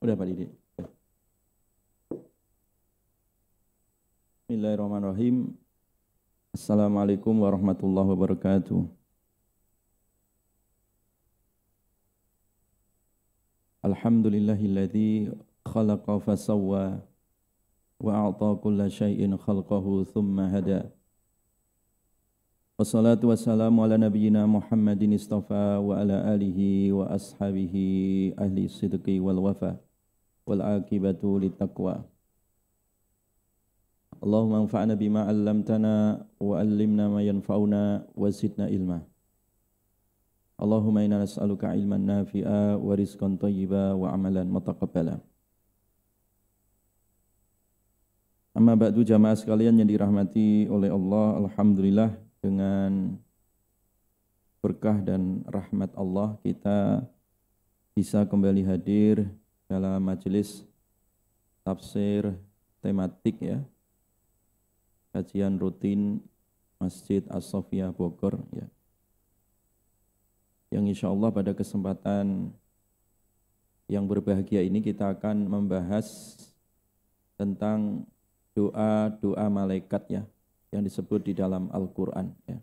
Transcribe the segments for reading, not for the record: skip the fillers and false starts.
Udah Pak Didi. Bismillahirrahmanirrahim. Assalamualaikum warahmatullahi wabarakatuh. Alhamdulillahilladzi khalaqa fasawwa wa a'ta kulla syai'in khalqahu thumma hada. Wassalatu wassalamu ala nabiyyina Muhammadin istafa wa ala alihi wa ashabihi ahli sidqi wal wafa wal aqibatu littaqwa. Allahumma anfa'na bima 'allamtana wa 'allimna ma yanfa'una wa zidna ilma. Allahumma inna nas'aluka ilman nafi'a wa rizqan thayyiba wa amalan mutaqabbala. Amma ba'du, jamaah sekalian yang dirahmati oleh Allah, alhamdulillah dengan berkah dan rahmat Allah kita bisa kembali hadir dalam majelis tafsir tematik ya. Kajian rutin Masjid As-Sofia Bogor ya. Yang insya Allah pada kesempatan yang berbahagia ini kita akan membahas tentang doa-doa malaikat ya, yang disebut di dalam Al-Quran ya.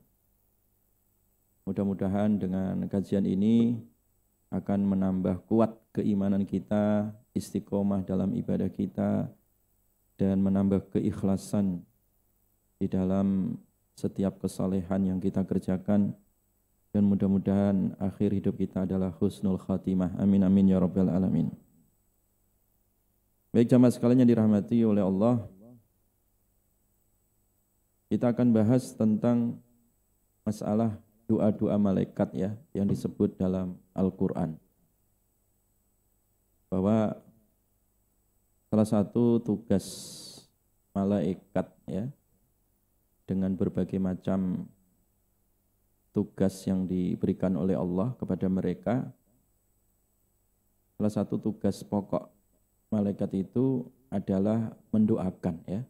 Mudah-mudahan dengan kajian ini akan menambah kuat keimanan kita, istiqomah dalam ibadah kita, dan menambah keikhlasan di dalam setiap kesalehan yang kita kerjakan, dan mudah-mudahan akhir hidup kita adalah husnul khatimah. Amin amin ya rabbal alamin. Baik jamaah sekalian yang dirahmati oleh Allah, kita akan bahas tentang masalah doa-doa malaikat ya, yang disebut dalam Al-Quran. Bahwa salah satu tugas malaikat ya, dengan berbagai macam tugas yang diberikan oleh Allah kepada mereka, salah satu tugas pokok malaikat itu adalah mendoakan ya,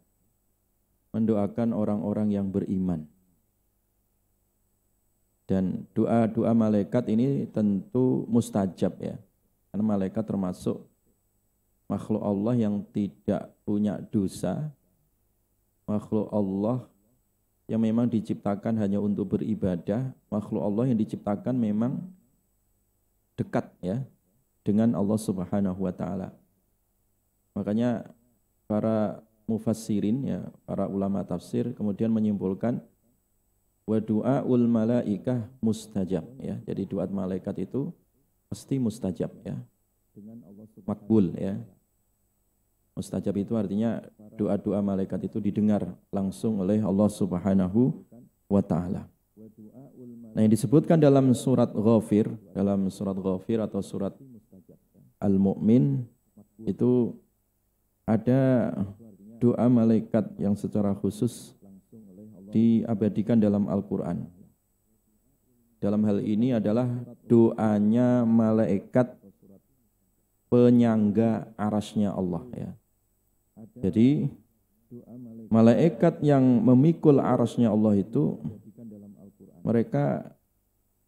mendoakan orang-orang yang beriman. Dan doa-doa malaikat ini tentu mustajab ya, karena malaikat termasuk makhluk Allah yang tidak punya dosa, makhluk Allah yang memang diciptakan hanya untuk beribadah, makhluk Allah yang diciptakan memang dekat ya dengan Allah Subhanahu wa taala. Makanya para mufassirin ya, para ulama tafsir kemudian menyimpulkan wa du'aul malaikah mustajab ya. Jadi doa malaikat itu pasti mustajab ya. Makbul ya. Mustajab itu artinya doa-doa malaikat itu didengar langsung oleh Allah Subhanahu wa taala. Nah, yang disebutkan dalam surat Ghafir, atau surat Al-Mu'min itu ada doa malaikat yang secara khusus diabadikan dalam Al-Qur'an. Dalam hal ini adalah doanya malaikat penyangga arasnya Allah ya. Jadi malaikat yang memikul arasnya Allah itu mereka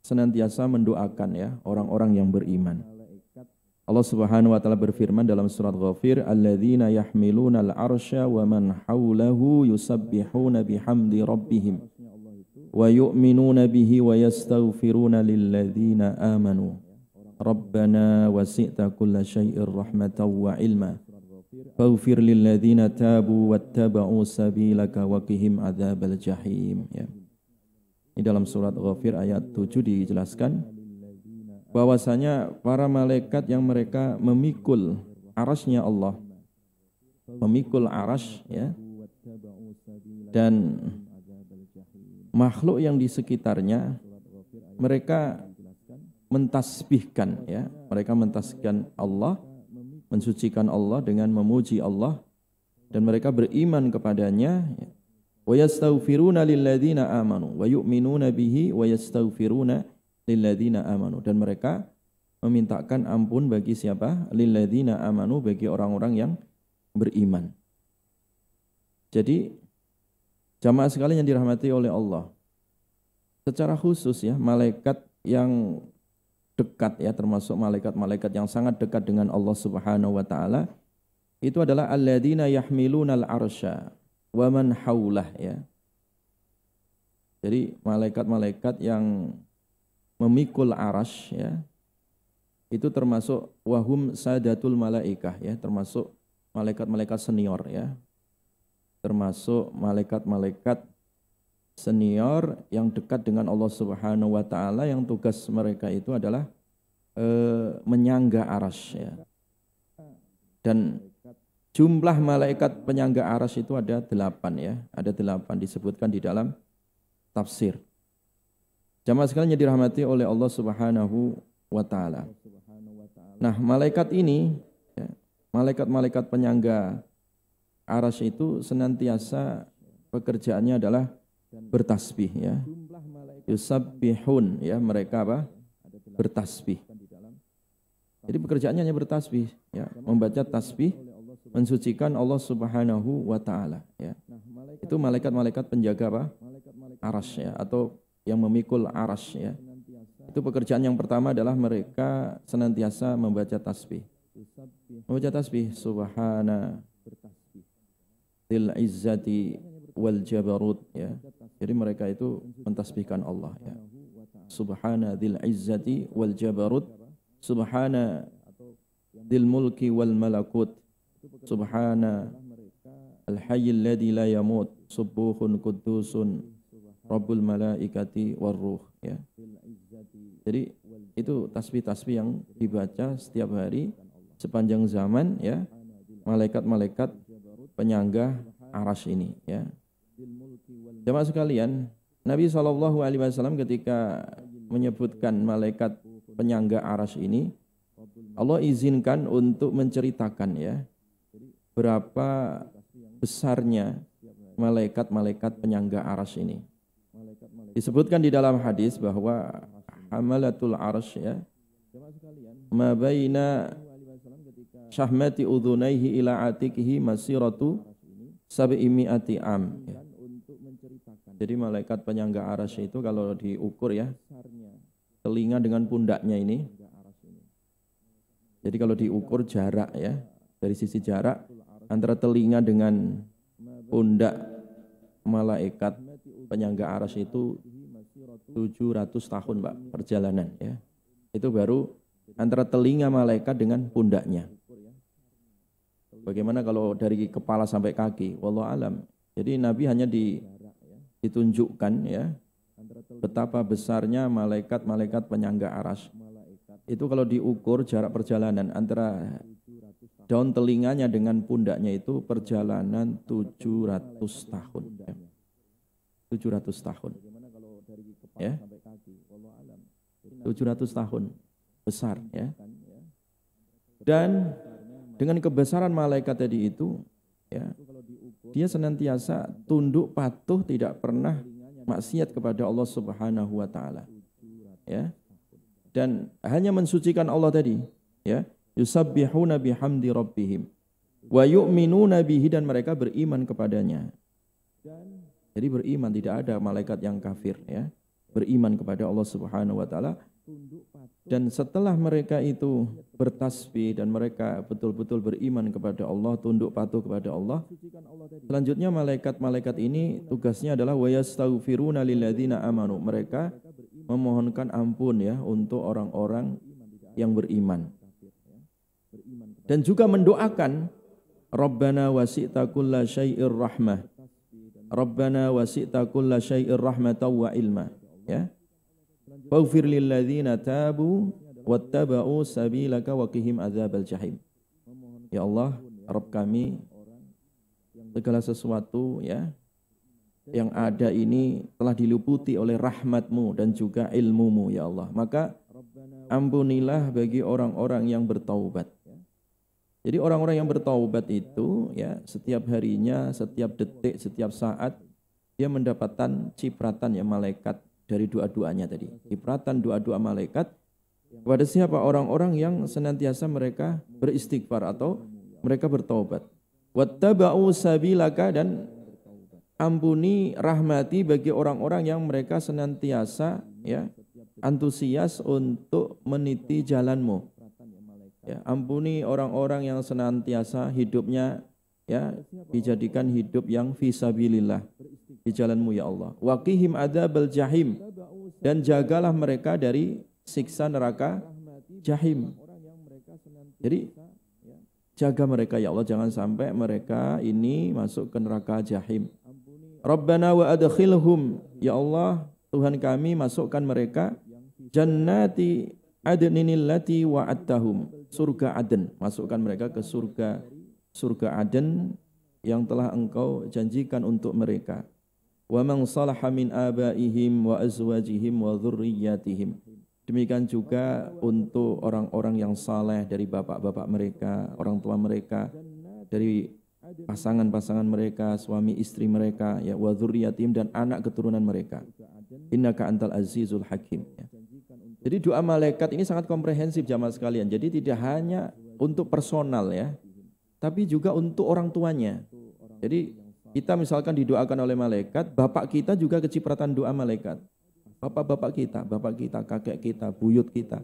senantiasa mendoakan ya orang-orang yang beriman. Allah Subhanahu wa taala berfirman dalam surat Ghafir, alladzina yahmiluna al-arsya wa man haulahu yusabbihuna bihamdi rabbihim wa yu'minuna bihi wa yastaghfiruna lilladzina amanu. Rabbana wasi'ta kulla syai'ir rahmatan wa ilma. Faghfir lilladzina tabu wattaba'u sabilaka wa qihim adzabal jahim ya. Ini dalam surat Ghafir ayat 7 dijelaskan bahwasanya para malaikat yang mereka memikul arasnya Allah, memikul aras ya, dan makhluk yang di sekitarnya mereka mentasbihkan ya, mereka mentasbihkan Allah, mensucikan Allah dengan memuji Allah, dan mereka beriman kepadanya. Wa yastaghfiruna lilladzina amanu wa yu'minuna bihi wa yastaghfiruna lilladzina amanu, dan mereka memintakan ampun bagi siapa? Lilladzina amanu, bagi orang-orang yang beriman. Jadi jamaah sekalian yang dirahmati oleh Allah, secara khusus ya, malaikat yang dekat ya, termasuk malaikat-malaikat yang sangat dekat dengan Allah Subhanahu wa taala, itu adalah alladzina yahmilunal arsya wa man haulah ya. Jadi malaikat-malaikat yang memikul arasy ya, itu termasuk wahum sadatul malaikah ya, termasuk malaikat-malaikat senior ya. Termasuk malaikat-malaikat senior yang dekat dengan Allah Subhanahu wa taala, yang tugas mereka itu adalah menyangga arasy ya. Dan jumlah malaikat penyangga arasy itu ada 8 ya, ada 8 disebutkan di dalam tafsir. Jamaah sekalian yang dirahmati oleh Allah Subhanahu wa taala. Nah, malaikat ini ya, malaikat-malaikat penyangga arasy itu senantiasa pekerjaannya adalah bertasbih ya. Yusabbihun ya, mereka apa? Bertasbih. Jadi pekerjaannya hanya bertasbih ya, membaca tasbih, mensucikan Allah Subhanahu wa taala ya. Itu malaikat-malaikat penjaga apa? Arasy ya, atau yang memikul arasy ya. Itu pekerjaan yang pertama adalah mereka senantiasa membaca tasbih. Membaca tasbih subhana dzil izzati wal jabarut ya. Jadi mereka itu mentasbihkan Allah ya. Subhana dzil izzati wal jabarut, subhana dzil mulki wal malakut, subhana al hayyil ladzi la yamut, subuhun qudusun rabbul malaikati war ruh ya. Jadi itu tasbih-tasbih yang dibaca setiap hari sepanjang zaman ya, malaikat-malaikat penyangga arasy ini ya. Jemaah sekalian, Nabi SAW ketika menyebutkan malaikat penyangga arasy ini, Allah izinkan untuk menceritakan ya, berapa besarnya malaikat-malaikat penyangga arasy ini. Disebutkan di dalam hadis bahwa hamalatul arsy ya, ma baina syahmati udhunaihi ila atikihi masiratu sab'imi'ati am ya. Jadi malaikat penyangga arasy itu kalau diukur ya, telinga dengan pundaknya ini. Jadi kalau diukur jarak ya, dari sisi jarak antara telinga dengan pundak malaikat penyangga arasy itu 700 tahun Pak perjalanan ya. Itu baru antara telinga malaikat dengan pundaknya. Bagaimana kalau dari kepala sampai kaki? Wallahu alam. Jadi Nabi hanya ditunjukkan ya, betapa besarnya malaikat-malaikat penyangga arasy. Itu kalau diukur jarak perjalanan antara daun telinganya dengan pundaknya itu perjalanan 700 tahun ya. 700 tahun ya, 700 tahun besar ya. Dan dengan kebesaran malaikat tadi itu ya, dia senantiasa tunduk patuh, tidak pernah maksiat kepada Allah Subhanahu wa taala ya, dan hanya mensucikan Allah tadi ya. Yusabbihuna bihamdi rabbihim wa yu'minuna bihi, dan mereka beriman kepadanya. Jadi beriman, tidak ada malaikat yang kafir ya, beriman kepada Allah Subhanahu wa taala. Dan setelah mereka itu bertasbih dan mereka betul-betul beriman kepada Allah, tunduk patuh kepada Allah, selanjutnya malaikat-malaikat ini tugasnya adalah wa yastaghfiruna lilladzina amanu, mereka memohonkan ampun ya untuk orang-orang yang beriman. Dan juga mendoakan Rabbana wasi'ta kulla syai'ir rahmah, Rabbana wasi'ta kulla syai'ir rahmatan wa ilma ya. Faghfir lil ladzina tabu wattaba'u sabilaka wa qihim adzabal jahim. Ya Allah, Rabb kami, segala sesuatu ya yang ada ini telah diliputi oleh rahmat-Mu dan juga ilmu-Mu ya Allah. Maka ampunilah bagi orang-orang yang bertaubat. Jadi orang-orang yang bertaubat itu ya, setiap harinya, setiap detik, setiap saat dia mendapatkan cipratan ya malaikat dari doa-doanya tadi. Cipratan doa-doa malaikat kepada siapa? Orang-orang yang senantiasa mereka beristighfar atau mereka bertaubat. Wattaba'u sabilaka, dan ampuni rahmati bagi orang-orang yang mereka senantiasa ya antusias untuk meniti jalanmu. Ya, ampuni orang-orang yang senantiasa hidupnya ya dijadikan hidup yang fisabilillah di jalanmu ya Allah. Waqihim adzabal jahim, dan jagalah mereka dari siksa neraka jahim. Jadi jaga mereka ya Allah, jangan sampai mereka ini masuk ke neraka jahim. Rabbana wa adkhilhum, ya Allah Tuhan kami, masukkan mereka jannati adninil lati wa'adtahum, surga Aden, masukkan mereka ke surga Aden yang telah engkau janjikan untuk mereka. Wa man salaha min abaihim wa azwajihim wa dzurriyyatihim, demikian juga untuk orang-orang yang saleh dari bapak-bapak mereka, orang tua mereka, dari pasangan-pasangan mereka, suami istri mereka, ya wa dzurriyyatihim, dan anak keturunan mereka. Innaka antal azizul hakim, ya. Jadi doa malaikat ini sangat komprehensif jamaah sekalian. Jadi tidak hanya untuk personal ya, tapi juga untuk orang tuanya. Jadi kita misalkan didoakan oleh malaikat, bapak kita juga kecipratan doa malaikat. Bapak-bapak kita, bapak kita, kakek kita, buyut kita.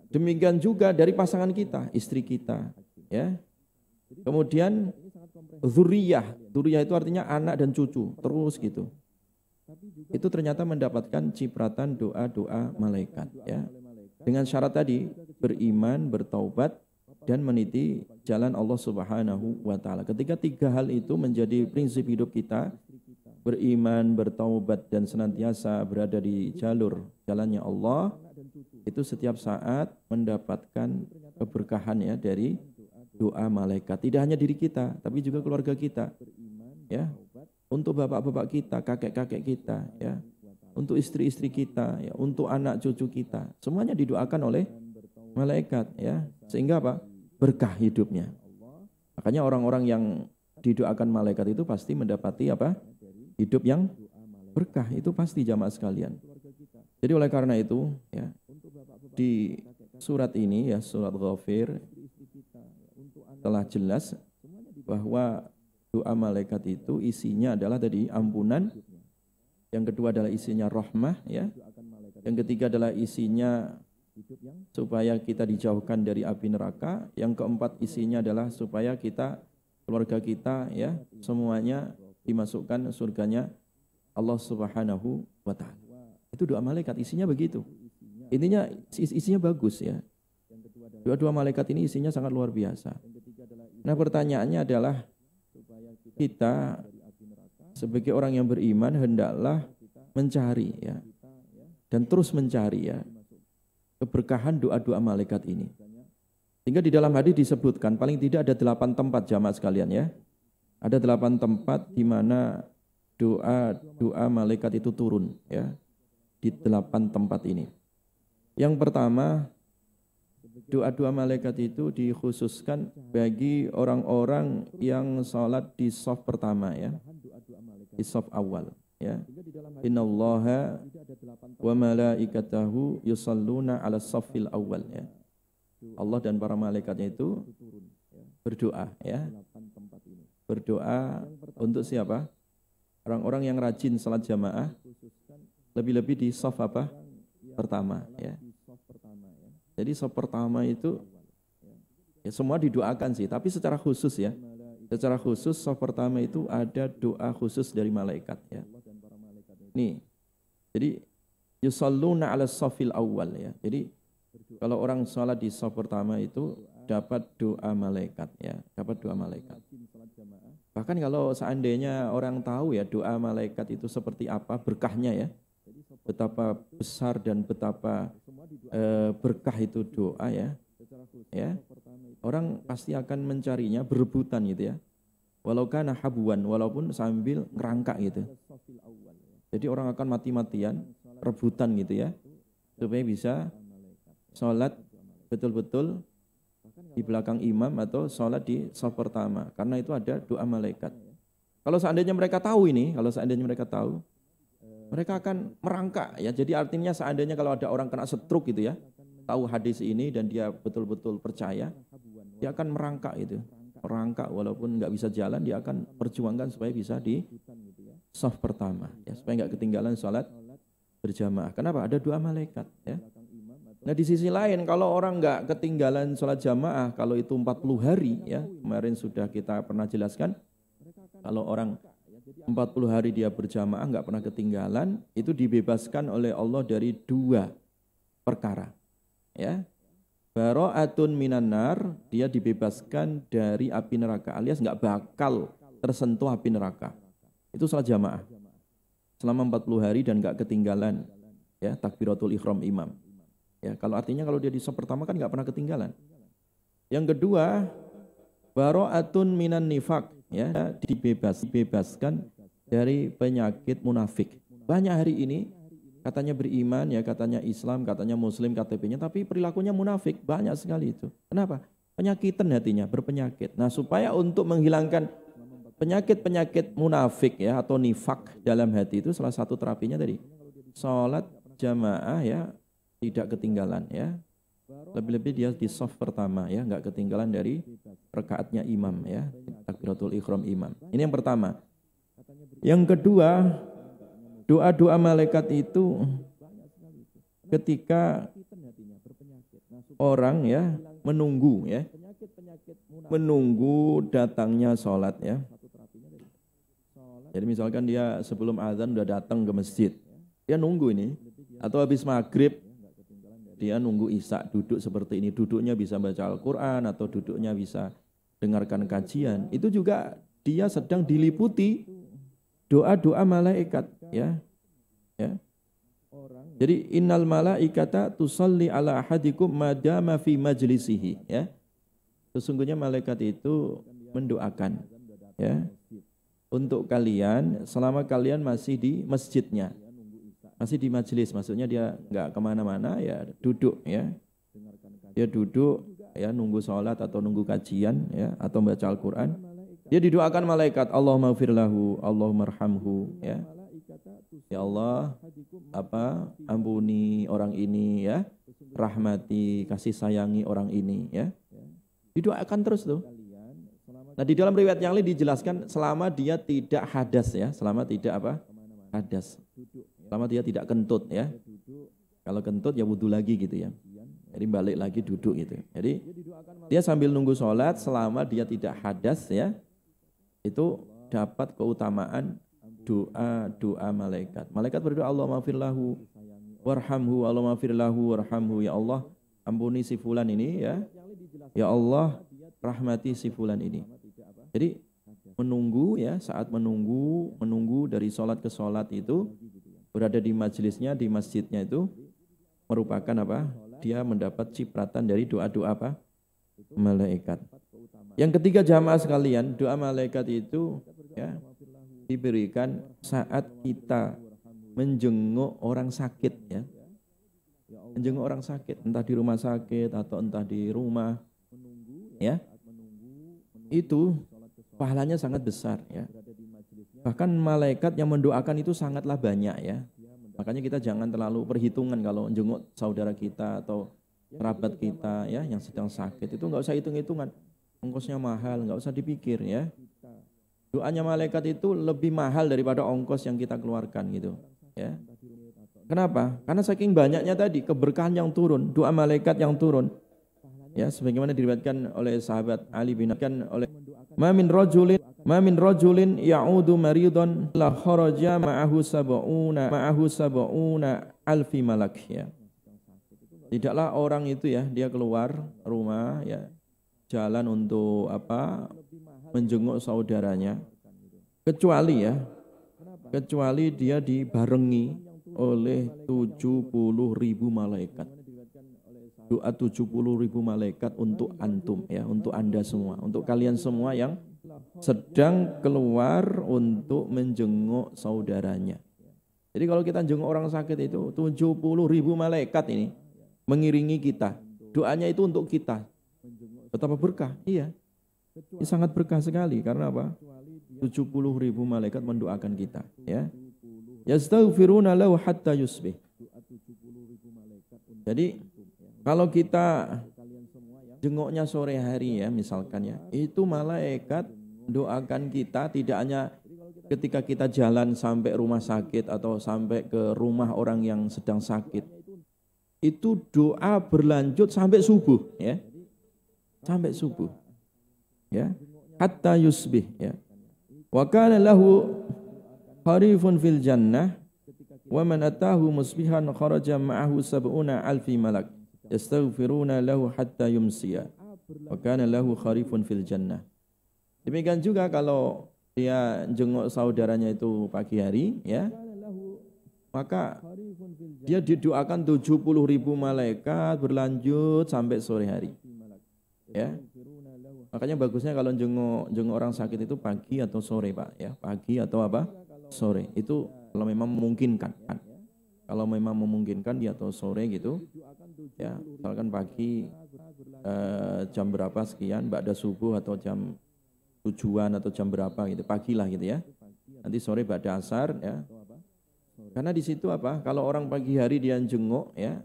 Demikian juga dari pasangan kita, istri kita, ya. Kemudian dzurriyah itu artinya anak dan cucu, terus gitu. Itu ternyata mendapatkan cipratan doa-doa malaikat ya. Dengan syarat tadi beriman, bertaubat, dan meniti jalan Allah Subhanahu wa taala. Ketika tiga hal itu menjadi prinsip hidup kita, beriman, bertaubat, dan senantiasa berada di jalur jalannya Allah, itu setiap saat mendapatkan keberkahan ya dari doa malaikat. Tidak hanya diri kita, tapi juga keluarga kita. Ya. Untuk bapak-bapak kita, kakek-kakek kita, ya, untuk istri-istri kita, ya, untuk anak cucu kita, semuanya didoakan oleh malaikat, ya, sehingga apa? Berkah hidupnya. Makanya orang-orang yang didoakan malaikat itu pasti mendapati apa? Hidup yang berkah, itu pasti jamaah sekalian. Jadi oleh karena itu, ya, di surat ini, ya, surat Ghafir, telah jelas bahwa doa malaikat itu isinya adalah tadi ampunan, yang kedua adalah isinya rahmah ya, yang ketiga adalah isinya supaya kita dijauhkan dari api neraka, yang keempat isinya adalah supaya kita, keluarga kita ya, semuanya dimasukkan surganya Allah Subhanahu wa taala. Itu doa malaikat isinya begitu. Intinya isinya bagus ya. Doa-doa malaikat ini isinya sangat luar biasa. Nah, pertanyaannya adalah kita sebagai orang yang beriman hendaklah mencari ya, dan terus mencari ya keberkahan doa-doa malaikat ini. Sehingga di dalam hadis disebutkan paling tidak ada 8 tempat jamaah sekalian ya. Ada 8 tempat di mana doa malaikat itu turun ya, di 8 tempat ini. Yang pertama, doa-doa malaikat itu dikhususkan bagi orang-orang yang sholat di shaf pertama ya, di shaf awal ya. Innallaha wa malaikatahu yusalluna ala shaffil awal ya. Allah dan para malaikatnya itu berdoa ya. Berdoa untuk siapa? Orang-orang yang rajin salat jamaah, lebih-lebih di shaf apa? Pertama ya. Jadi shaf pertama itu ya semua didoakan sih, tapi secara khusus ya. Secara khusus shaf pertama itu ada doa khusus dari malaikat ya. Nih. Jadi yusalluna 'ala shaffil awwal ya. Jadi kalau orang salat di shaf pertama itu dapat doa malaikat ya, dapat doa malaikat. Bahkan kalau seandainya orang tahu ya doa malaikat itu seperti apa berkahnya ya, betapa besar dan betapa berkah itu doa ya, orang pasti akan mencarinya berebutan gitu ya, walau kana habuan, walaupun sambil ngerangkak gitu. Jadi orang akan mati-matian rebutan gitu ya, supaya bisa sholat betul-betul di belakang imam atau sholat di shaf pertama, karena itu ada doa malaikat. Kalau seandainya mereka tahu ini, mereka akan merangkak ya. Jadi artinya seandainya kalau ada orang kena stroke gitu ya, tahu hadis ini dan dia betul-betul percaya, dia akan merangkak itu. Merangkak walaupun nggak bisa jalan, dia akan perjuangkan supaya bisa di shaf pertama ya, supaya nggak ketinggalan sholat berjamaah. Kenapa? Ada doa malaikat. Ya. Nah di sisi lain kalau orang nggak ketinggalan sholat jamaah, kalau itu 40 hari, ya kemarin sudah kita pernah jelaskan, kalau orang 40 hari dia berjamaah nggak pernah ketinggalan, itu dibebaskan oleh Allah dari 2 perkara. Ya, bara'atun minan nar, dia dibebaskan dari api neraka, alias nggak bakal tersentuh api neraka. Itu sholat jamaah selama 40 hari dan nggak ketinggalan, ya takbiratul ihram imam. Ya, kalau artinya kalau dia di saf pertama kan nggak pernah ketinggalan. Yang kedua, bara'atun minan nifaq, ya dibebaskan dari penyakit munafik. Banyak hari ini katanya beriman, ya katanya Islam, katanya Muslim KTP-nya, tapi perilakunya munafik, banyak sekali itu. Kenapa? Penyakitan hatinya, berpenyakit. Nah, supaya untuk menghilangkan penyakit-penyakit munafik ya atau nifak dalam hati itu, salah satu terapinya tadi sholat jamaah, ya tidak ketinggalan, ya lebih-lebih dia di shaf pertama, ya nggak ketinggalan dari rakaatnya imam, ya takbiratul ihram imam. Ini yang pertama. Yang kedua, doa-doa malaikat itu ketika orang ya menunggu datangnya sholat, ya. Jadi misalkan dia sebelum azan udah datang ke masjid, dia nunggu ini, atau habis maghrib dia nunggu isya, duduk seperti ini, duduknya bisa baca Al-Quran atau duduknya bisa dengarkan kajian, itu juga dia sedang diliputi doa-doa malaikat, ya. Jadi innal malaikata tusalli ala ahadikum madama fi majlisihi, ya. Sesungguhnya malaikat itu mendoakan, ya, untuk kalian selama kalian masih di masjidnya, masih di majelis, maksudnya dia nggak kemana-mana, ya duduk, ya dia duduk, ya nunggu sholat atau nunggu kajian, ya atau baca Al-Quran, dia didoakan malaikat, Allahumma gfir lahu, Allahumma arhamhu, ya Allah ampuni orang ini, ya rahmati, kasih sayangi orang ini, ya didoakan terus tuh. Nah di dalam riwayat yang lain dijelaskan selama dia tidak hadas, ya selama tidak hadas, selama dia tidak kentut, ya. Kalau kentut ya wudhu lagi gitu, ya. Jadi balik lagi duduk gitu. Jadi dia sambil nunggu sholat selama dia tidak hadas, ya. Itu dapat keutamaan doa malaikat. Malaikat berdoa, Allahumma gfir lahu warhamhu, Allahumma gfir lahu warhamhu, ya Allah ampuni si fulan ini, ya. Ya Allah rahmati si fulan ini. Jadi menunggu, ya saat menunggu dari sholat ke sholat itu, berada di majelisnya, di masjidnya itu merupakan dia mendapat cipratan dari doa-doa malaikat. Yang ketiga jamaah sekalian, doa malaikat itu, ya diberikan saat kita menjenguk orang sakit, ya menjenguk orang sakit, entah di rumah sakit atau entah di rumah, ya itu pahalanya sangat besar, ya. Bahkan malaikat yang mendoakan itu sangatlah banyak, ya. Makanya kita jangan terlalu perhitungan kalau jenguk saudara kita atau kerabat kita, ya yang sedang sakit, itu nggak usah hitung-hitungan, ongkosnya mahal, nggak usah dipikir, ya. Doanya malaikat itu lebih mahal daripada ongkos yang kita keluarkan gitu, ya. Kenapa? Karena saking banyaknya tadi keberkahan yang turun, doa malaikat yang turun. Ya, sebagaimana diriwayatkan oleh sahabat Ali bin Abi Thalib oleh ma min rajulin ya'udu maridun la kharaja ma'ahu sab'una alfi malak, ya. Tidaklah orang itu, ya dia keluar rumah, ya jalan untuk menjenguk saudaranya, kecuali dia dibarengi oleh 70.000 malaikat. Doa 70.000 malaikat untuk antum, ya untuk Anda semua, untuk kalian semua yang sedang keluar untuk menjenguk saudaranya. Jadi kalau kita jenguk orang sakit itu 70.000 malaikat ini mengiringi kita. Doanya itu untuk kita. Betapa berkah? Iya. Ini sangat berkah sekali, karena 70.000 malaikat mendoakan kita, ya. Yastaghfiruna lahu hatta yusbih. Jadi kalau kita jenguknya sore hari, ya misalkan, ya itu malaikat doakan kita tidak hanya ketika kita jalan sampai rumah sakit atau sampai ke rumah orang yang sedang sakit, itu doa berlanjut sampai subuh, ya. Sampai subuh. Ya. Hatta yusbih, ya. Wa kana lahu kharifun fil jannah wa man atahu musbihan kharaja ma'ahu sab'una alfi malak yastaghfiruna lahu hatta yumsiya. Wa kana lahu kharifun fil jannah. Demikian juga kalau dia jenguk saudaranya itu pagi hari, ya, maka dia didoakan 70.000 malaikat berlanjut sampai sore hari. Ya. Makanya bagusnya kalau jenguk orang sakit itu pagi atau sore, Pak, ya. Pagi atau apa? Sore. Itu kalau memang memungkinkan. Kalau memang memungkinkan dia atau sore gitu. Ya, misalkan pagi jam berapa sekian, ba'da subuh atau jam tujuan atau jam berapa gitu, pagi lah gitu ya. Nanti sore ba'da asar, ya. Karena di situ apa? Kalau orang pagi hari dia jenguk, ya,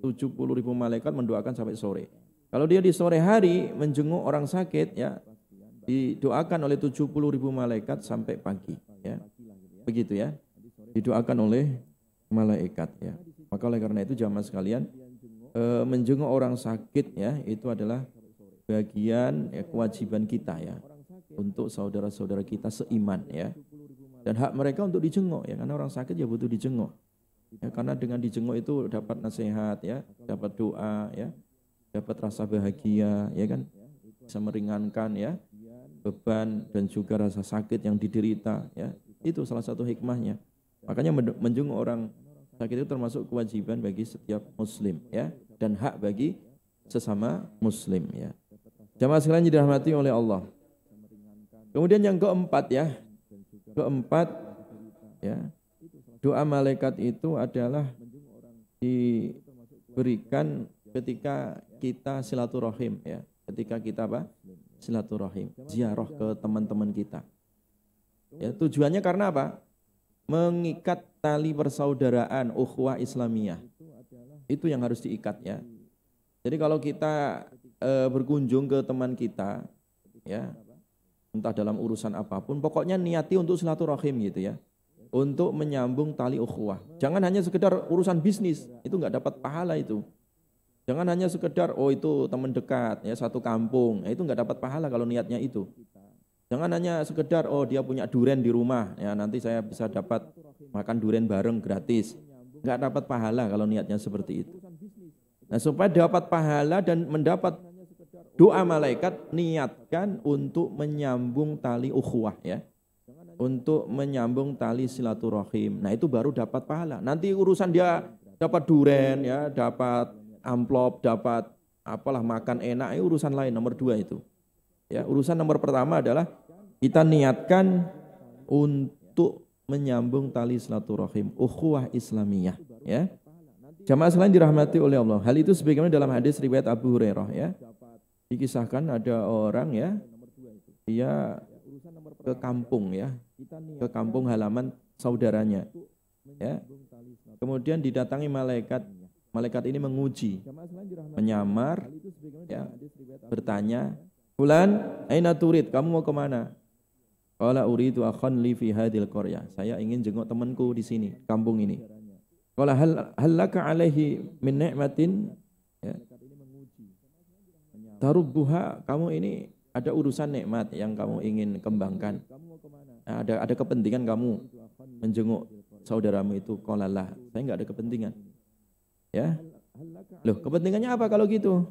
70.000 malaikat mendoakan sampai sore. Kalau dia di sore hari menjenguk orang sakit, ya, didoakan oleh 70.000 malaikat sampai pagi, ya. Begitu ya. Didoakan oleh malaikat, ya. Maka oleh karena itu jamaah sekalian, menjenguk orang sakit, ya, itu adalah bagian, ya, kewajiban kita, ya, untuk saudara-saudara kita seiman, ya. Dan hak mereka untuk dijenguk, ya, karena orang sakit ya butuh dijenguk. Ya, karena dengan dijenguk itu dapat nasihat, ya, dapat doa, ya, dapat rasa bahagia, ya kan, bisa meringankan, ya, beban dan juga rasa sakit yang diderita, ya. Itu salah satu hikmahnya. Makanya menjenguk orang sakit itu termasuk kewajiban bagi setiap muslim, ya, dan hak bagi sesama muslim, ya. Jamaah sekalian dirahmati oleh Allah. Kemudian yang keempat, ya, ya, doa malaikat itu adalah diberikan ketika kita silaturahim, ya, ketika kita apa? Silaturahim, ziarah ke teman-teman kita. Ya, tujuannya karena apa? Mengikat tali persaudaraan, ukhuwah Islamiyah. Itu yang harus diikat, ya. Jadi kalau kita berkunjung ke teman kita, ya, entah dalam urusan apapun, pokoknya niati untuk silaturahim gitu, ya, untuk menyambung tali ukhuwah. Jangan hanya sekedar urusan bisnis, itu nggak dapat pahala itu. Jangan hanya sekedar oh itu teman dekat, ya, satu kampung, itu nggak dapat pahala kalau niatnya itu. Jangan hanya sekedar oh dia punya durian di rumah, ya, nanti saya bisa dapat makan durian bareng gratis. Nggak dapat pahala kalau niatnya seperti itu. Nah, supaya dapat pahala dan mendapat doa malaikat, niatkan untuk menyambung tali ukhuwah, ya, untuk menyambung tali silaturahim. Nah, itu baru dapat pahala. Nanti urusan dia dapat duren, ya, dapat amplop, dapat apalah makan enak, urusan lain, nomor 2 itu. Ya, urusan nomor pertama adalah kita niatkan untuk menyambung tali silaturahim, ukhuwah Islamiyah, ya. Jamaah sekalian dirahmati oleh Allah. Hal itu sebagaimana dalam hadis riwayat Abu Hurairah, ya. Dikisahkan ada orang, ya, dia ke kampung, ya, ke kampung halaman saudaranya, ya. Kemudian didatangi malaikat. Malaikat ini menguji, menyamar, ya, bertanya, "Fulan, aina turid? Kamu mau kemana?" Qala uridu akhan li fi hadhil qaryah. Saya ingin jenguk temanku di sini, kampung ini. Qala hal laka alaihi min ni'matin? Ya. Tarubbuha, kamu ini ada urusan nikmat yang kamu ingin kembangkan. Nah, ada kepentingan kamu menjenguk saudaramu itu. Qala la, saya enggak ada kepentingan. Ya. Loh, kepentingannya apa kalau gitu?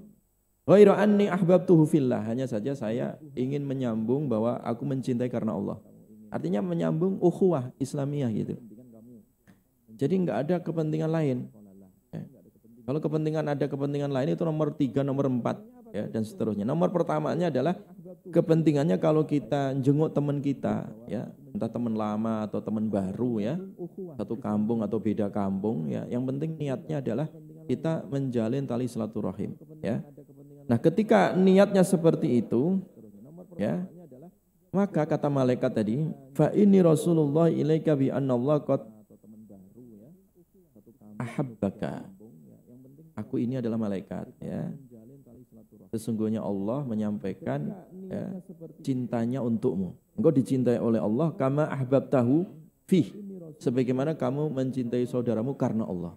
Ghairu anni ahbabtuhu fillah, hanya saja saya ingin menyambung bahwa aku mencintai karena Allah. Artinya menyambung ukhuwah Islamiyah gitu. Jadi enggak ada kepentingan lain. Ya. Kalau ada kepentingan lain itu nomor 3, nomor 4, ya, dan seterusnya. Nomor pertamanya adalah kepentingannya kalau kita jenguk teman kita, ya, entah teman lama atau teman baru, ya, satu kampung atau beda kampung, ya, yang penting niatnya adalah kita menjalin tali silaturahim, ya. Nah, ketika niatnya seperti itu, ya, maka kata malaikat tadi, fa inni Rasulullah ilaika bi anna Allah qad ahabbaka. Aku ini adalah malaikat, ya. Sesungguhnya Allah menyampaikan ya, cintanya untukmu. Engkau dicintai oleh Allah kama ahbabtahu fih. Sebagaimana kamu mencintai saudaramu karena Allah.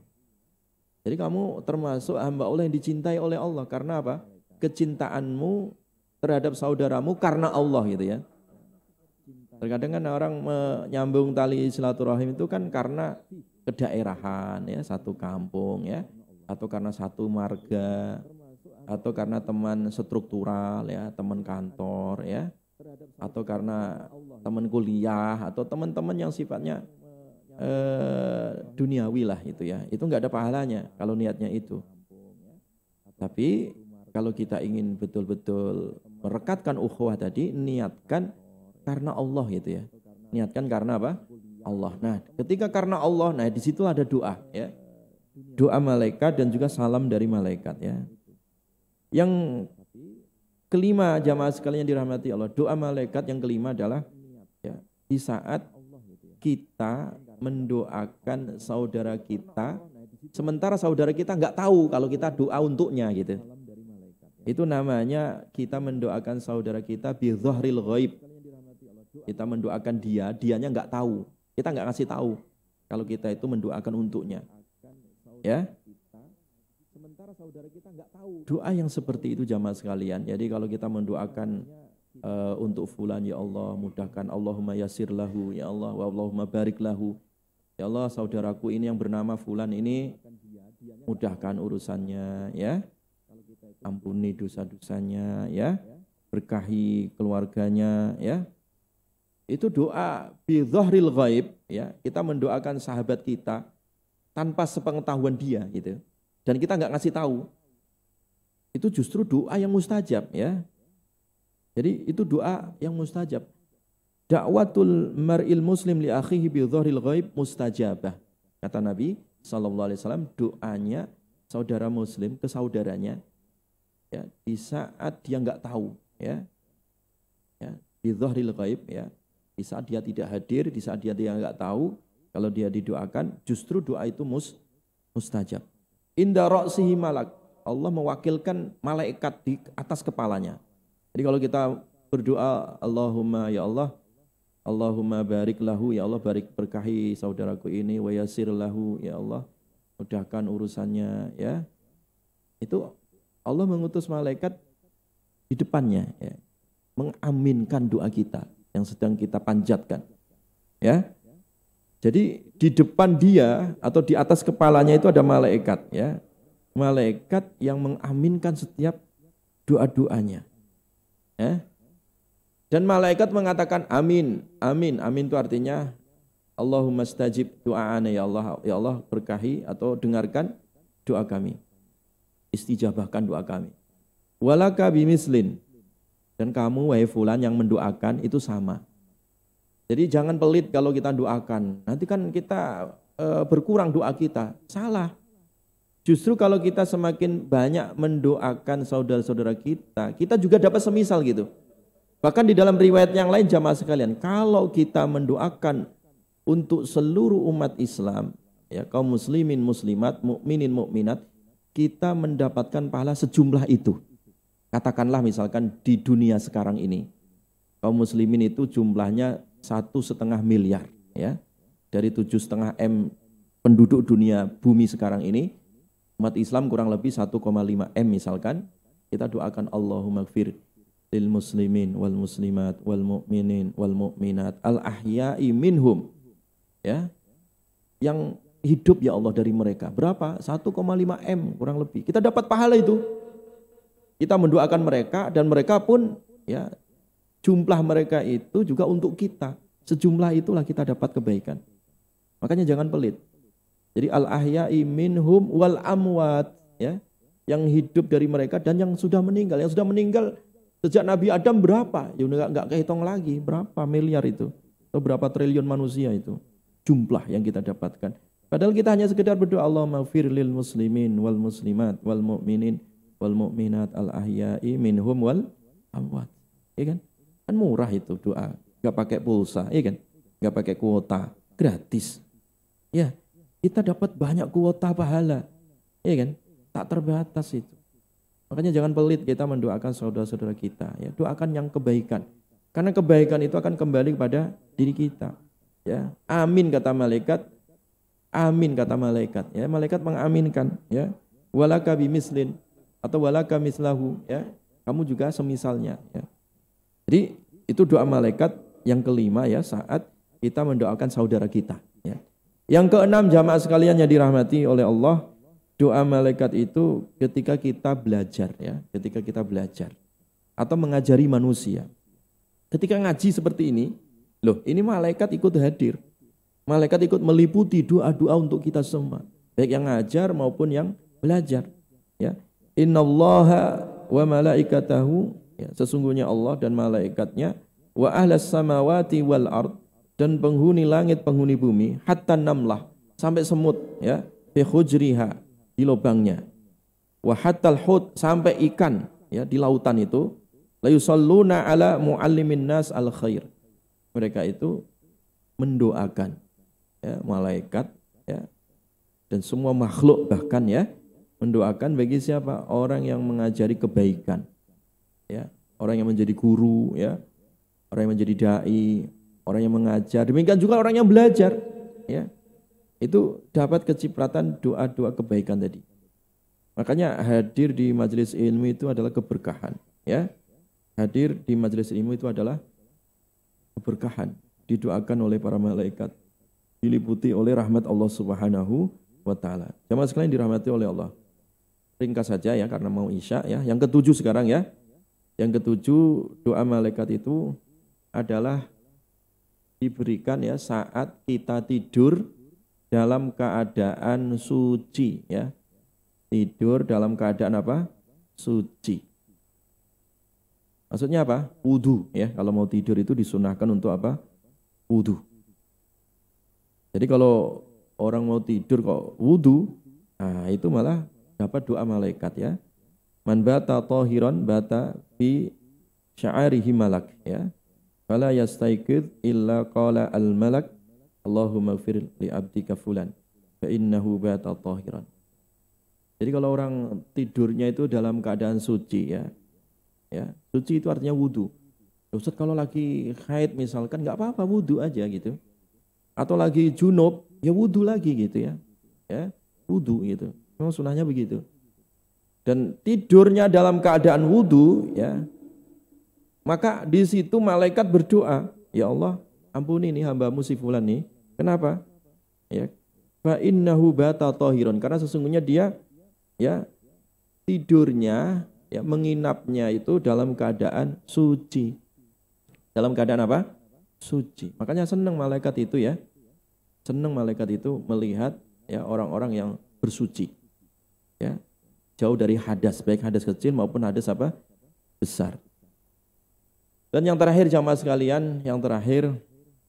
Jadi kamu termasuk hamba Allah yang dicintai oleh Allah. Karena apa? Kecintaanmu terhadap saudaramu karena Allah gitu ya. Terkadang kan orang menyambung tali silaturahim itu kan karena kedaerahan ya, satu kampung ya, atau karena satu marga, atau karena teman struktural ya, teman kantor ya, atau karena teman kuliah atau teman-teman yang sifatnya duniawi lah itu ya. Itu enggak ada pahalanya kalau niatnya itu. Tapi kalau kita ingin betul-betul merekatkan ukhuwah tadi, niatkan karena Allah gitu ya. Niatkan karena apa? Allah. Nah, ketika karena Allah, nah di situ ada doa ya. Doa malaikat dan juga salam dari malaikat ya. Yang kelima jamaah sekalian dirahmati Allah, doa malaikat yang kelima adalah ya, di saat kita mendoakan saudara kita, sementara saudara kita nggak tahu kalau kita doa untuknya gitu. Itu namanya kita mendoakan saudara kita bi dhahril ghaib. Kita mendoakan dia, dianya nggak tahu. Kita nggak ngasih tahu kalau kita itu mendoakan untuknya. Ya. Sementara saudara kita nggak tahu. Doa yang seperti itu jamaah sekalian. Jadi kalau kita mendoakan untuk fulan, ya Allah mudahkan, Allahumma yassir lahu, ya Allah, wa Allahumma barik lahu. Ya Allah, saudaraku ini yang bernama fulan ini mudahkan urusannya, ya. Ampuni dosa-dosanya, ya. Berkahi keluarganya, ya. Itu doa bi dhahril ghaib ya, kita mendoakan sahabat kita tanpa sepengetahuan dia gitu. Dan kita enggak ngasih tahu. Itu justru doa yang mustajab ya. Jadi itu doa yang mustajab. Da'watul mar'il muslim li akhihi bi dhahril ghaib mustajabah. Kata Nabi sallallahu alaihi wasallam, doanya saudara muslim ke saudaranya ya di saat dia enggak tahu ya. Ya, bi dhahril ghaib ya. Di saat dia tidak hadir, di saat dia nggak tahu, kalau dia didoakan, justru doa itu mustajab. Inda ra'sihi malak, Allah mewakilkan malaikat di atas kepalanya. Jadi kalau kita berdoa, Allahumma ya Allah, Allahumma barik lahu, ya Allah berkahi saudaraku ini, wa yassir lahu, ya Allah, mudahkan urusannya, ya. Itu Allah mengutus malaikat di depannya, ya, mengaminkan doa kita yang sedang kita panjatkan. Ya. Jadi di depan dia atau di atas kepalanya itu ada malaikat ya. Malaikat yang mengaminkan setiap doa-doanya. Ya. Dan malaikat mengatakan amin. Amin. Amin itu artinya Allahumma stajib doa'ana ya Allah. Ya Allah berkahi atau dengarkan doa kami. Istijabahkan doa kami. Walaka bimislin. Dan kamu wahai fulan yang mendoakan itu sama. Jadi jangan pelit kalau kita doakan. Nanti kan kita berkurang doa kita. Salah. Justru kalau kita semakin banyak mendoakan saudara-saudara kita, kita juga dapat semisal gitu. Bahkan di dalam riwayat yang lain jamaah sekalian, kalau kita mendoakan untuk seluruh umat Islam, ya kaum muslimin muslimat, mukminin mukminat, kita mendapatkan pahala sejumlah itu. Katakanlah misalkan di dunia sekarang ini, kaum muslimin itu jumlahnya 1,5 miliar. Ya. Dari 7,5 M penduduk dunia bumi sekarang ini, umat Islam kurang lebih 1,5 M misalkan, kita doakan Allahumma gfir lil muslimin wal muslimat wal mu'minin wal mu'minat al ahya'i minhum. Ya. Yang hidup ya Allah dari mereka. Berapa? 1,5 M kurang lebih. Kita dapat pahala itu. Kita mendoakan mereka dan mereka pun ya jumlah mereka itu juga untuk kita. Sejumlah itulah kita dapat kebaikan. Makanya jangan pelit. Jadi al-ahya'i minhum wal amwat ya, yang hidup dari mereka dan yang sudah meninggal. Yang sudah meninggal sejak Nabi Adam berapa? Ya enggak kehitung lagi berapa miliar itu. Atau berapa triliun manusia itu. Jumlah yang kita dapatkan. Padahal kita hanya sekedar berdoa Allahumma ighfir lil muslimin wal muslimat wal mu'minin wal mu'minat al ahya'i minhum wal amwat. Iya kan? Kan murah itu doa. Enggak pakai pulsa, iya kan? Enggak pakai kuota, gratis. Ya, kita dapat banyak kuota pahala. Iya kan? Tak terbatas itu. Makanya jangan pelit kita mendoakan saudara-saudara kita, ya. Doakan yang kebaikan. Karena kebaikan itu akan kembali kepada diri kita, ya. Amin kata malaikat. Amin kata malaikat, ya. Malaikat mengaminkan, ya. Walaka bimislin atau walaka mislahu, ya. Kamu juga semisalnya, ya. Jadi itu doa malaikat yang kelima, ya, saat kita mendoakan saudara kita, ya. Yang keenam, jamaah sekalian yang dirahmati oleh Allah, doa malaikat itu ketika kita belajar, ya, ketika kita belajar atau mengajari manusia. Ketika ngaji seperti ini, loh, ini malaikat ikut hadir. Malaikat ikut meliputi doa-doa untuk kita semua, baik yang ngajar maupun yang belajar, ya. Innallaha wa malaikatahu, ya, sesungguhnya Allah dan malaikatnya, wa ahlas samawati wal ard, dan penghuni langit penghuni bumi, hatta namlah, sampai semut, ya, fi khujriha, di lubangnya, wa hatal hut, sampai ikan, ya, di lautan itu, la yusalluna ala muallimin nas al khair, mereka itu mendoakan, ya, malaikat, ya, dan semua makhluk bahkan, ya, mendoakan bagi siapa? Orang yang mengajari kebaikan, ya, orang yang menjadi guru, ya, orang yang menjadi dai, orang yang mengajar, demikian juga orang yang belajar, ya. Itu dapat kecipratan doa-doa kebaikan tadi. Makanya hadir di majelis ilmu itu adalah keberkahan, ya. Hadir di majelis ilmu itu adalah keberkahan, didoakan oleh para malaikat, diliputi oleh rahmat Allah Subhanahu wa taala. Jamaah sekalian dirahmati oleh Allah. Ringkas saja, ya, karena mau isya, ya. Yang ketujuh sekarang, ya. Yang ketujuh, doa malaikat itu adalah diberikan, ya, saat kita tidur dalam keadaan suci, ya. Tidur dalam keadaan apa? Suci. Maksudnya apa? Wudu, ya. Kalau mau tidur itu disunahkan untuk apa? Wudu. Jadi kalau orang mau tidur kok wudu, nah itu malah dapat doa malaikat, ya. Man bata tahiran bata fi sya'arihi malak, ya. Fala yastaiqid illa qala al malak Allahumma gfir li abdika fulan fa innahu bata tahiran. Jadi kalau orang tidurnya itu dalam keadaan suci, ya. Ya, suci itu artinya wudu. Ustaz, kalau lagi haid misalkan enggak apa-apa, wudu aja gitu. Atau lagi junub, ya wudu lagi gitu, ya. Ya, wudu gitu. Memang sunahnya begitu. Dan tidurnya dalam keadaan wudu, ya. Maka di situ malaikat berdoa, ya Allah, ampuni nih hambamu si fulan nih. Kenapa? Ya, fa innahu bata tahiron, karena sesungguhnya dia, ya, tidurnya, ya, menginapnya itu dalam keadaan suci. Dalam keadaan apa? Suci. Makanya senang malaikat itu, ya. Senang malaikat itu melihat, ya, orang-orang yang bersuci. Ya. Jauh dari hadas, baik hadas kecil maupun hadas apa? Besar. Dan yang terakhir jamaah sekalian, yang terakhir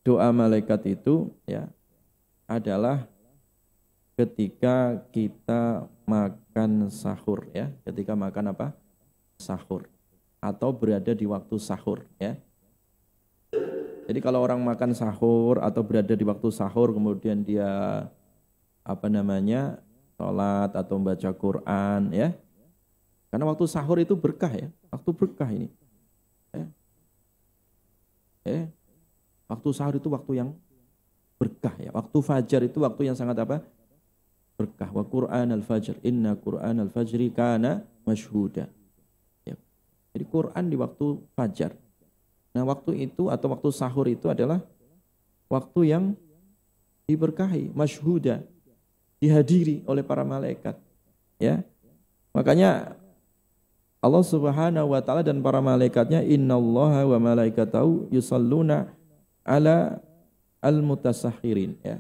doa malaikat itu, ya, adalah ketika kita makan sahur, ya. Ketika makan apa? Sahur. Atau berada di waktu sahur, ya. Jadi kalau orang makan sahur atau berada di waktu sahur kemudian dia sholat atau membaca Quran, ya. Karena waktu sahur itu berkah, ya. Waktu berkah ini. Ya. Waktu sahur itu waktu yang berkah, ya. Waktu fajar itu waktu yang sangat apa? Berkah. Wa Qur'an al-fajr, inna Qur'an al-fajri kana mashhuda. Ya. Jadi Quran di waktu fajar. Nah, waktu itu atau waktu sahur itu adalah waktu yang diberkahi, masyhuda, dihadiri oleh para malaikat, ya. Makanya Allah Subhanahu wa taala dan para malaikatnya, innallaha wa malaikatahu yusalluna ala al-mutasahhirin, ya.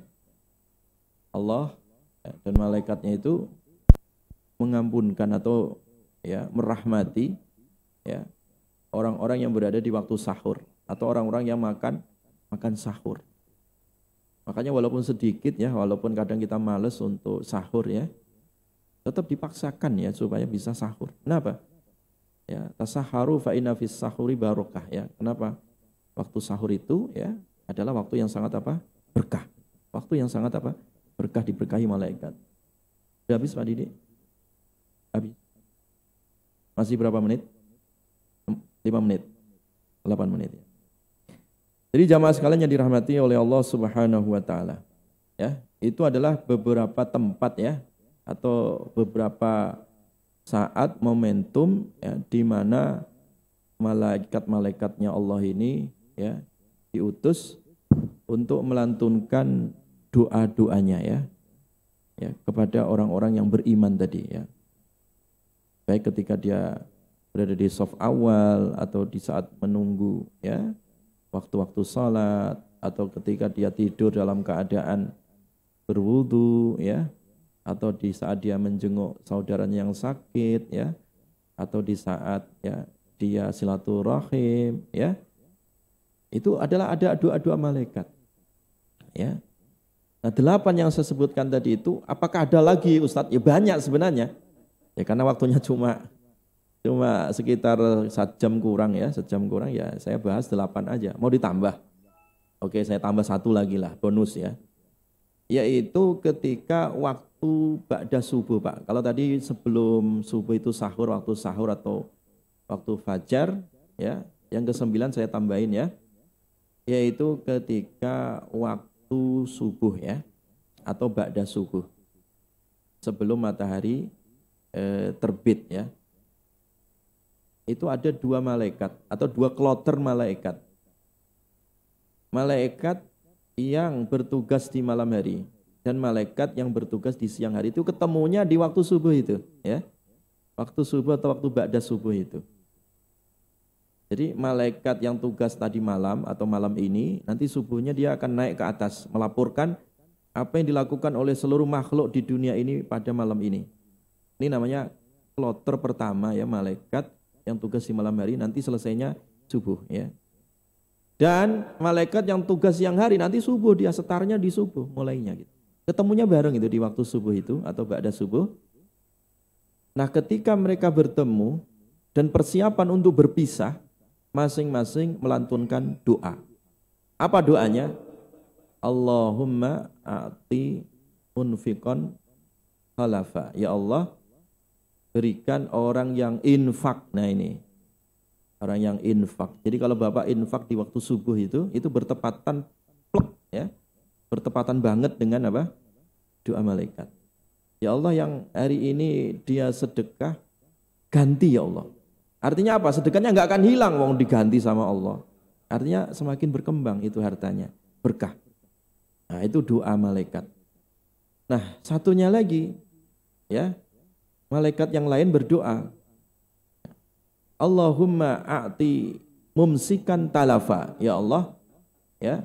Allah, ya, dan malaikatnya itu mengampunkan atau, ya, merahmati, ya, orang-orang yang berada di waktu sahur atau orang-orang yang makan sahur. Makanya walaupun sedikit, ya, walaupun kadang kita malas untuk sahur, ya, tetap dipaksakan, ya, supaya bisa sahur. Kenapa? Ya, tasaharu fa inna fis sahuri barokah, ya. Kenapa? Waktu sahur itu, ya, adalah waktu yang sangat apa? Berkah. Waktu yang sangat apa? Berkah, diberkahi malaikat. Sudah habis Pak Didi? Habis. Masih berapa menit? 5 menit. 8 menit. Jadi jamaah sekalian yang dirahmati oleh Allah Subhanahu wa taala. Ya, itu adalah beberapa tempat ya atau beberapa saat momentum ya di mana malaikat-malaikatnya Allah ini ya diutus untuk melantunkan doa-doanya ya kepada orang-orang yang beriman tadi ya. Baik ketika dia berada di shaf awal atau di saat menunggu ya waktu-waktu salat atau ketika dia tidur dalam keadaan berwudu ya atau di saat dia menjenguk saudaranya yang sakit ya atau di saat ya dia silaturahim ya. Itu adalah ada doa-doa malaikat. Ya. Nah, 8 yang saya sebutkan tadi itu, apakah ada lagi Ustadz? Ya banyak sebenarnya. Ya karena waktunya cuma sekitar 1 jam kurang ya, 1 jam kurang ya saya bahas 8 aja. Mau ditambah? Oke, saya tambah 1 lagi lah, bonus ya. Yaitu ketika waktu ba'da subuh, Pak. Kalau tadi sebelum subuh itu sahur, waktu sahur atau waktu fajar ya. Yang ke-9 saya tambahin ya. Yaitu ketika waktu subuh ya atau ba'da subuh sebelum matahari terbit ya, itu ada 2 malaikat atau 2 kloter malaikat yang bertugas di malam hari dan malaikat yang bertugas di siang hari. Itu ketemunya di waktu subuh itu ya, waktu subuh atau waktu ba'da subuh itu. Jadi malaikat yang tugas tadi malam atau malam ini, nanti subuhnya dia akan naik ke atas, melaporkan apa yang dilakukan oleh seluruh makhluk di dunia ini pada malam ini. Ini namanya kloter pertama ya, malaikat yang tugas di malam hari, nanti selesainya subuh ya. Dan malaikat yang tugas siang hari, nanti subuh, dia setarnya di subuh mulainya gitu. Ketemunya bareng itu di waktu subuh itu atau ba'da subuh. Nah ketika mereka bertemu dan persiapan untuk berpisah, masing-masing melantunkan doa. Apa doanya? Allahumma a'ti munfiqan khalafa. Ya Allah, berikan orang yang infak. Nah ini, orang yang infak. Jadi kalau Bapak infak di waktu subuh itu bertepatan ya, bertepatan banget dengan apa? Doa malaikat. Ya Allah, yang hari ini dia sedekah, ganti ya Allah. Artinya apa? Sedekahnya nggak akan hilang, wong diganti sama Allah. Artinya semakin berkembang itu hartanya, berkah. Nah itu doa malaikat. Nah satunya lagi, ya malaikat yang lain berdoa, Allahumma a'ti mumsikan talafa. Ya Allah, ya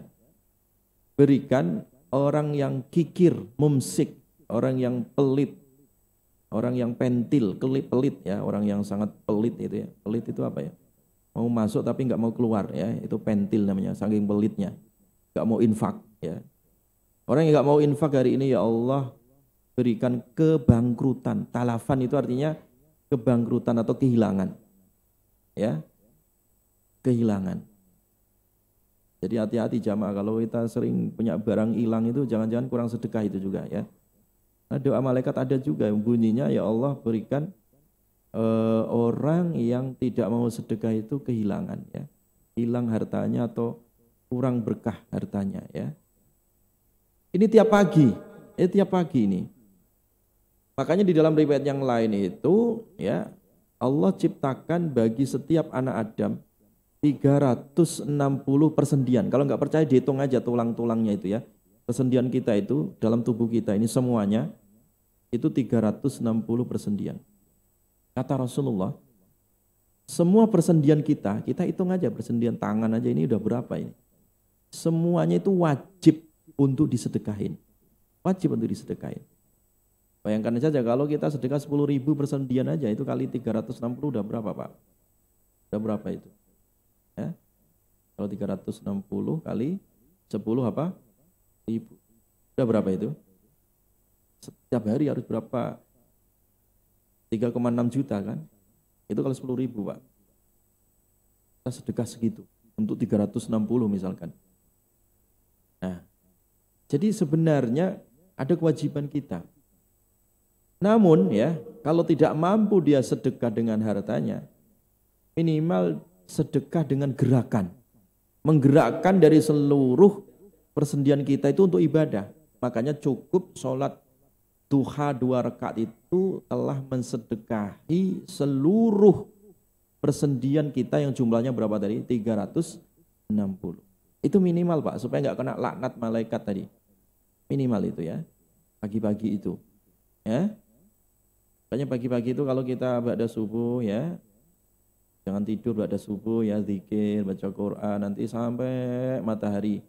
berikan orang yang kikir, mumsik, orang yang pelit, orang yang pentil, pelit ya, orang yang sangat pelit itu ya. Pelit itu apa ya? Mau masuk tapi nggak mau keluar ya, itu pentil namanya, saking pelitnya. Nggak mau infak ya. Orang yang nggak mau infak hari ini ya Allah berikan kebangkrutan. Talafan itu artinya kebangkrutan atau kehilangan. Ya. Kehilangan. Jadi hati-hati jamaah, kalau kita sering punya barang hilang itu jangan-jangan kurang sedekah itu juga ya. Nah, doa malaikat ada juga yang bunyinya, ya Allah berikan orang yang tidak mau sedekah itu kehilangan ya, hilang hartanya atau kurang berkah hartanya ya. Ini tiap pagi ini. Makanya di dalam riwayat yang lain itu ya, Allah ciptakan bagi setiap anak Adam 360 persendian. Kalau nggak percaya dihitung aja tulang-tulangnya itu ya. Persendian kita itu dalam tubuh kita ini semuanya itu 360 persendian. Kata Rasulullah, semua persendian kita hitung aja, persendian tangan aja ini udah berapa ini. Semuanya itu wajib untuk disedekahin. Wajib untuk disedekahin. Bayangkan saja kalau kita sedekah 10.000 persendian aja, itu kali 360 udah berapa Pak? Udah berapa itu? Ya? Kalau 360 kali 10 apa? Ribu. Udah berapa itu? Setiap hari harus berapa? 3,6 juta kan? Itu kalau 10.000 Pak. Kita sedekah segitu untuk 360 misalkan. Nah, jadi sebenarnya ada kewajiban kita. Namun ya, kalau tidak mampu dia sedekah dengan hartanya, minimal sedekah dengan gerakan. Menggerakkan dari seluruh persendian kita itu untuk ibadah. Makanya cukup sholat duha 2 rakaat itu telah mensedekahi seluruh persendian kita yang jumlahnya berapa tadi? 360. Itu minimal Pak, supaya nggak kena laknat malaikat tadi. Minimal itu ya, pagi-pagi itu. Ya, makanya pagi-pagi itu kalau kita ba'da subuh ya, jangan tidur ba'da subuh ya, zikir, baca Quran, nanti sampai matahari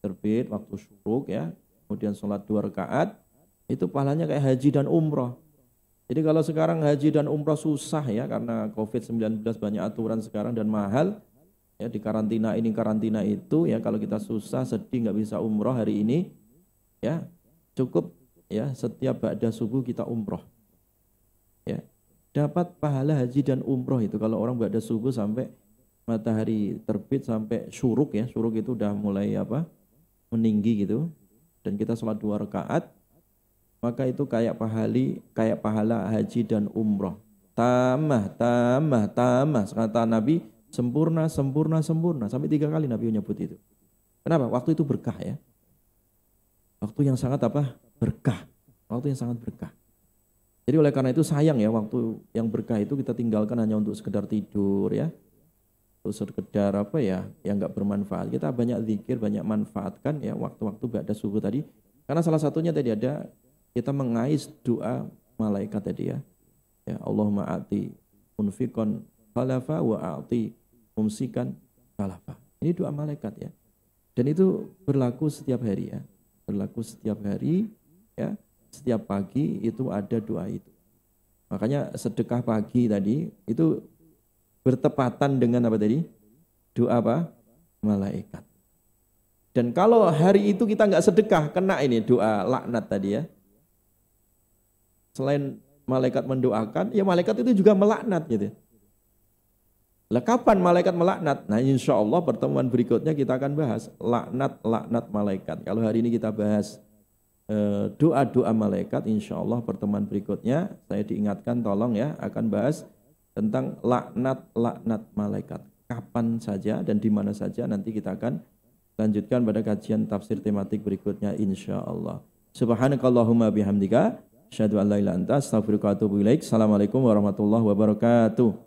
terbit, waktu syuruk ya, kemudian sholat 2 rakaat, itu pahalanya kayak haji dan umroh. Jadi kalau sekarang haji dan umroh susah ya, karena COVID-19 banyak aturan sekarang dan mahal, ya di karantina ini karantina itu ya, kalau kita susah, sedih nggak bisa umroh hari ini, ya cukup ya setiap ba'da subuh kita umroh. Ya, dapat pahala haji dan umroh itu kalau orang ba'da subuh sampai matahari terbit sampai syuruk ya, syuruk itu udah mulai meninggi gitu, dan kita sholat 2 rakaat, maka itu kayak pahala haji dan umroh. Tamah, kata Nabi, sempurna, sampai 3 kali Nabi menyebut itu. Kenapa? Waktu itu berkah ya. Waktu yang sangat berkah. Waktu yang sangat berkah. Jadi oleh karena itu sayang ya, waktu yang berkah itu kita tinggalkan hanya untuk sekedar tidur ya. Untuk sekedar yang enggak bermanfaat. Kita banyak zikir, banyak manfaatkan ya waktu-waktu ba'da subuh tadi. Karena salah satunya tadi ada kita mengais doa malaikat tadi ya. Ya, Allahumma a'ti munfiqan khalafa wa a'ti mumsikan khalafa. Ini doa malaikat ya. Dan itu berlaku setiap hari ya. Berlaku setiap hari ya. Setiap pagi itu ada doa itu. Makanya sedekah pagi tadi itu bertepatan dengan apa tadi? Doa malaikat. Dan kalau hari itu kita nggak sedekah, kena ini doa laknat tadi ya. Selain malaikat mendoakan, ya malaikat itu juga melaknat gitu. Lah kapan malaikat melaknat? Nah insya Allah pertemuan berikutnya kita akan bahas laknat malaikat. Kalau hari ini kita bahas doa-doa malaikat, insya Allah pertemuan berikutnya saya diingatkan tolong ya akan bahas tentang laknat malaikat. Kapan saja dan di mana saja nanti kita akan lanjutkan pada kajian tafsir tematik berikutnya insya Allah. Subhanakallahumma bihamdika asyhadu an la ilaha illa anta astaghfiruka wa atubu ilaik. Assalamualaikum warahmatullahi wabarakatuh.